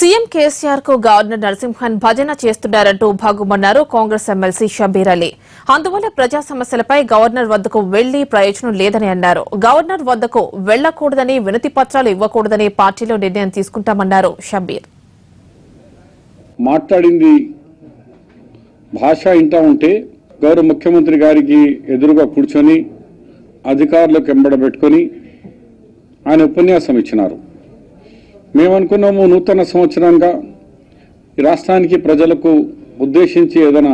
CM KCR కు governor Narasimhan భజన చేస్తున్నారంటూ భాగుమన్నారు Congress MLC Shabbir Ali. అందువల్ల ప్రజా సమస్యలపై గవర్నర్ వద్దకు వెళ్లి ప్రయోజనం లేదని అన్నారు. గవర్నర్ వద్దకు వెళ్లకూడదని, వినతి పత్రాలు ఇవ్వకూడదని పార్టీలో నిర్ణయం తీసుకుంటామన్నారు షబీర్. మాట్లాడింది భాష ఇంటా ఉంటే గౌరవ ముఖ్యమంత్రి గారికి ఎదురుగా కూర్చొని అధికారులకు ఎంబడబెట్టుకొని ఆయన ఉపన్యాసం ఇచ్చినారు. మేమనుకున్నాము నూతన సంవత్సరంగా ఈ రాష్ట్రానికి ప్రజలకు ఉద్దేశించి ఏదైనా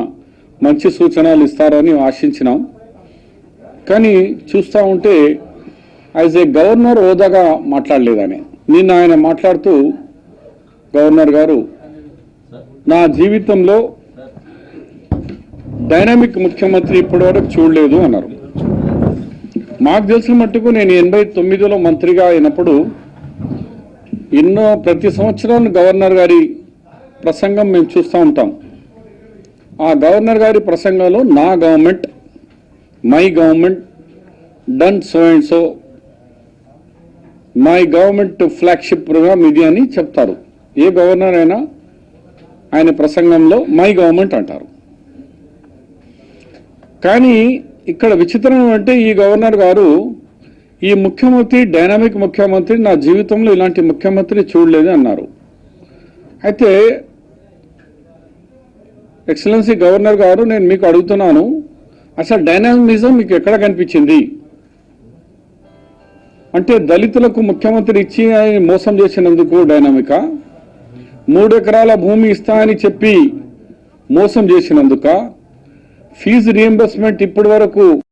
మంచి సూచనలు ఇస్తారని ఆశించినాం. కానీ చూస్తూ ఉంటే యాజ్ ఏ గవర్నర్ హోదాగా మాట్లాడలేదని. నిన్న ఆయన మాట్లాడుతూ గవర్నర్ గారు నా జీవితంలో డైనామిక్ ముఖ్యమంత్రి ఇప్పటివరకు చూడలేదు అన్నారు. మాకు తెలిసిన మట్టుకు నేను 89లో మంత్రిగా అయినప్పుడు ఎన్నో ప్రతి సంవత్సరం గవర్నర్ గారి ప్రసంగం మేము చూస్తూ ఉంటాం. ఆ గవర్నర్ గారి ప్రసంగంలో నా government, my government done so and so, my government flagship programme ఇది అని చెప్తారు. ఏ గవర్నర్ అయినా ఆయన ప్రసంగంలో మై గవర్నమెంట్ అంటారు. కానీ ఇక్కడ విచిత్రం అంటే ఈ గవర్నర్ గారు ఈ ముఖ్యమంత్రి డైనామిక్ ముఖ్యమంత్రి, నా జీవితంలో ఇలాంటి ముఖ్యమంత్రి చూడలేదు అన్నారు. అయితే ఎక్సలెన్సీ గవర్నర్ గారు, నేను మీకు అడుగుతున్నాను, అసలు డైనామిజం మీకు ఎక్కడ కనిపించింది? అంటే దళితులకు ముఖ్యమంత్రి ఇచ్చి మోసం చేసినందుకు డైనామికా? 3 ఎకరాల భూమి ఇస్తా అని చెప్పి మోసం చేసినందుక? ఫీజు రీఎంబర్స్మెంట్ ఇప్పటి వరకు